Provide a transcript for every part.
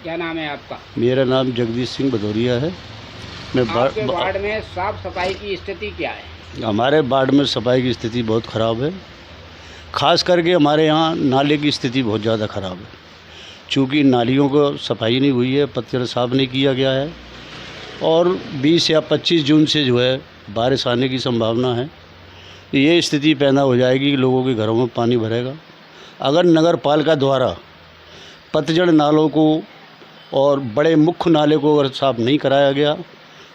क्या नाम है आपका? मेरा नाम जगदीश सिंह भदौरिया है। मैं आपके वार्ड में साफ सफाई की स्थिति क्या है? हमारे वार्ड में सफाई की स्थिति बहुत ख़राब है। ख़ास करके हमारे यहाँ नाले की स्थिति बहुत ज़्यादा ख़राब है। चूँकि नालियों को सफाई नहीं हुई है, पत्थर साफ़ नहीं किया गया है और 20 या 25 जून से जो है बारिश आने की संभावना है। ये स्थिति पैदा हो जाएगी कि लोगों के घरों में पानी भरेगा। अगर नगर पालिका द्वारा पतझड़ नालों को और बड़े मुख्य नाले को अगर साफ़ नहीं कराया गया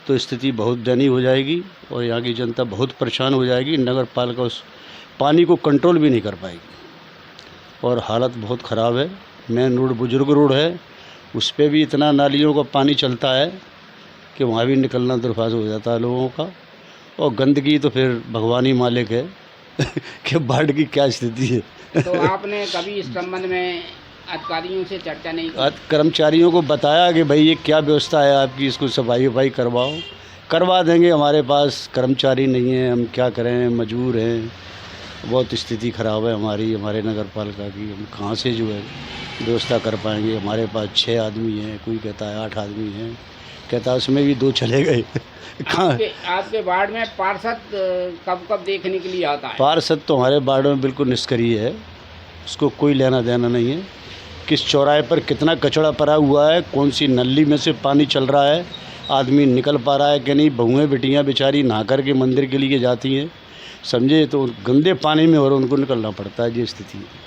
तो स्थिति बहुत दयनीय हो जाएगी और यहाँ की जनता बहुत परेशान हो जाएगी। नगर पालिका उस पानी को कंट्रोल भी नहीं कर पाएगी और हालत बहुत ख़राब है। मेन रोड बुजुर्ग रोड है, उस पर भी इतना नालियों का पानी चलता है कि वहाँ भी निकलना दुर्भाग्य हो जाता है लोगों का। और गंदगी तो फिर भगवान ही मालिक है कि वार्ड की क्या स्थिति है। तो आपने कभी इस संबंध में अधिकारियों से चर्चा नहीं की? कर्मचारियों को बताया कि भाई ये क्या व्यवस्था है आपकी, इसको सफाई वफाई करवाओ। करवा देंगे, हमारे पास कर्मचारी नहीं है, हम क्या करें, मजबूर हैं। बहुत स्थिति ख़राब है हमारे नगर पालिका की। हम कहाँ से जो है व्यवस्था कर पाएंगे। हमारे पास 6 आदमी हैं, कोई कहता है 8 आदमी हैं, कहता है उसमें भी 2 चले गए। आपके वार्ड में पार्षद कब कब देखने के लिए आता है? पार्षद तो हमारे वार्ड में बिल्कुल निष्क्रिय है, उसको कोई लेना देना नहीं है। किस चौराहे पर कितना कचरा पड़ा हुआ है, कौन सी नली में से पानी चल रहा है, आदमी निकल पा रहा है कि नहीं। बहुएँ बेटियाँ बेचारी नहा कर के मंदिर के लिए जाती हैं, समझे, तो गंदे पानी में और उनको निकलना पड़ता है। ये स्थिति है।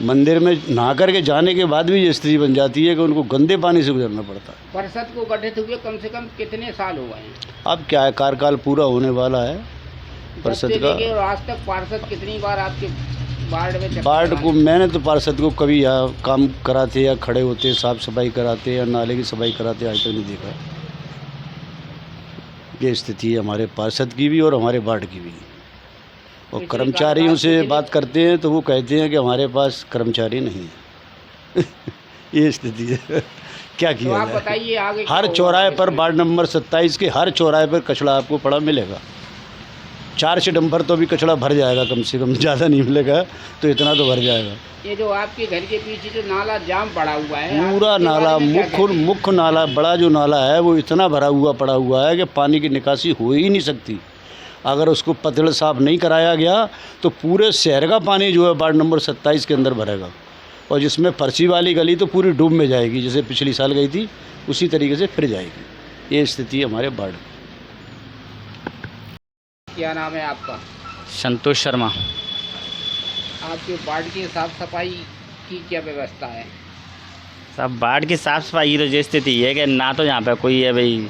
मंदिर में नहा कर के जाने के बाद भी ये स्थिति बन जाती है कि उनको गंदे पानी से गुजरना पड़ता है। पार्षद को गठित हुए कम से कम कितने साल हो गए हैं? अब क्या है, कार्यकाल पूरा होने वाला है पार्षद का। और आज तक पार्षद कितनी बार आपके वार्ड को मैंने तो पार्षद को कभी यहाँ काम कराते या खड़े होते, साफ़ सफाई कराते या नाले की सफाई कराते आज तक नहीं देखा। ये स्थिति है हमारे पार्षद की भी और हमारे वार्ड की भी। और कर्मचारियों से बात करते हैं तो वो कहते हैं कि हमारे पास कर्मचारी नहीं है। ये स्थिति है। क्या किया तो आप जाए? बताइए आगे हर चौराहे पर वार्ड नंबर 27 के हर चौराहे पर कचरा आपको पड़ा मिलेगा। 4 से डंपर तो भी कचरा भर जाएगा, कम से कम, ज़्यादा नहीं मिलेगा तो इतना तो भर जाएगा। ये जो आपके घर के पीछे जो नाला जाम पड़ा हुआ है, पूरा नाला, मुख्य नाला, बड़ा जो नाला है वो इतना भरा हुआ पड़ा हुआ है कि पानी की निकासी हो ही नहीं सकती। अगर उसको पतझड़ साफ नहीं कराया गया तो पूरे शहर का पानी जो है वार्ड नंबर 27 के अंदर भरेगा और जिसमें फर्शी वाली गली तो पूरी डूब में जाएगी, जैसे पिछली साल गई थी उसी तरीके से फिर जाएगी। ये स्थिति है हमारे वार्ड। क्या नाम है आपका? संतोष शर्मा। आपके वार्ड की साफ सफाई की क्या व्यवस्था है? सब वार्ड की साफ़ सफाई की तो ये स्थिति है कि ना तो यहाँ पे कोई है भाई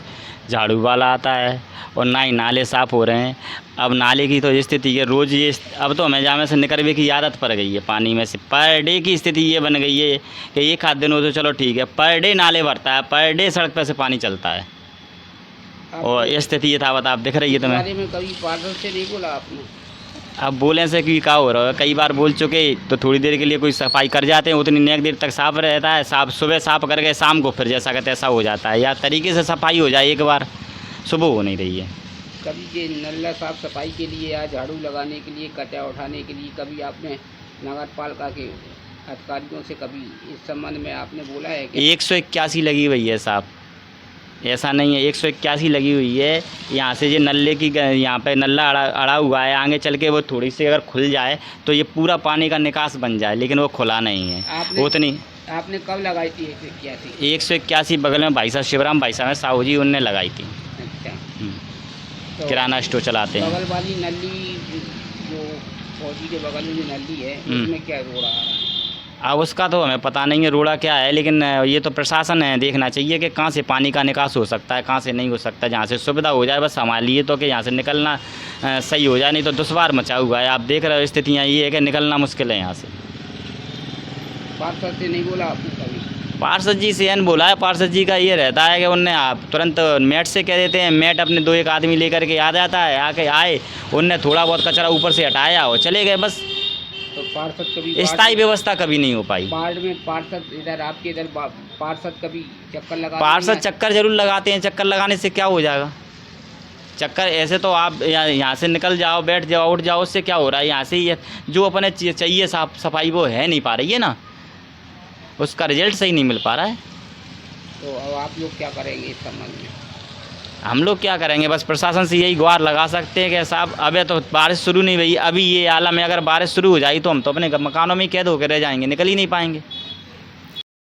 झाड़ू वाला आता है और ना ही नाले साफ़ हो रहे हैं। अब नाले की तो ये स्थिति है, रोज़ ये अब तो हमें जामे से निकलने की आदत पड़ गई है। पानी में से पर डे की स्थिति ये बन गई है कि एक आध दिन हो तो चलो ठीक है, पर डे नाले भरता है, पर डे सड़क पर से पानी चलता है। और ये स्थिति ये था, बता आप दिख रही है तुम्हें। में कभी पार्षद से नहीं बोला आपने? अब बोले से कि क्या हो रहा है, कई बार बोल चुके तो थोड़ी देर के लिए कोई सफाई कर जाते हैं, उतनी नेक देर तक साफ़ रहता है। साफ सुबह साफ़ करके शाम को फिर जैसा कहते ऐसा हो जाता है। या तरीके से सफाई हो जाए, एक बार सुबह हो नहीं रही है। कभी ये नल्ला साफ सफाई के लिए या झाड़ू लगाने के लिए, कचरा उठाने के लिए कभी आपने नगर पालिका के अधिकारियों से कभी इस संबंध में आपने बोला है कि? 181 लगी हुई है साहब, ऐसा नहीं है, 181 लगी हुई है। यहाँ से ये नल्ले की, यहाँ पे नल्ला अड़ा हुआ है, आगे चल के वो थोड़ी सी अगर खुल जाए तो ये पूरा पानी का निकास बन जाए, लेकिन वो खुला नहीं है। उतनी आपने कब लगाई थी 181? 181 बगल में भाई साहब शिवराम भाई साहब साहू जी, उनने लगाई थी। अच्छा, तो किराना स्टोर चलाते हैं। बगल वाली नली जो फौजी के बगल में जो नली है उसमें क्या रोड़ा है? अब उसका तो हमें पता नहीं है रोड़ा क्या है, लेकिन ये तो प्रशासन है देखना चाहिए कि कहाँ से पानी का निकास हो सकता है, कहाँ से नहीं हो सकता। जहाँ से सुविधा हो जाए बस हमारे लिए तो कि यहाँ से निकलना सही हो जाए, नहीं तो दुश्वार मचा हुआ है। आप देख रहे हो स्थितियाँ ये है कि निकलना मुश्किल है यहाँ से। पार्षद से नहीं बोला आपने कभी? पार्षद जी से बोला है, पार्षद जी का ये रहता है कि उनने आप तुरंत मेट से कह देते हैं, मेट अपने 2-1 आदमी लेकर के आ जाता है, आके आए उनने थोड़ा बहुत कचरा ऊपर से हटाया और चले गए बस। तो पार्षद कभी स्थायी व्यवस्था कभी नहीं हो पाई। वार्ड में पार्षद इधर आपके इधर पार्षद कभी चक्कर लगा? पार्षद चक्कर जरूर लगाते हैं, चक्कर लगाने से क्या हो जाएगा? चक्कर ऐसे तो आप यहाँ से निकल जाओ, बैठ जाओ, उठ जाओ, उससे क्या हो रहा है? यहाँ से ये जो अपने चाहिए साफ सफाई वो है नहीं पा रही है ना, उसका रिजल्ट सही नहीं मिल पा रहा है। तो अब आप लोग क्या करेंगे इस संबंध में? हम लोग क्या करेंगे, बस प्रशासन से यही गुहार लगा सकते हैं कि साहब अबे तो बारिश शुरू नहीं हुई, अभी ये आलम है, अगर बारिश शुरू हो जाए तो हम तो अपने मकानों में ही कैद होकर रह जाएंगे, निकल ही नहीं पाएंगे।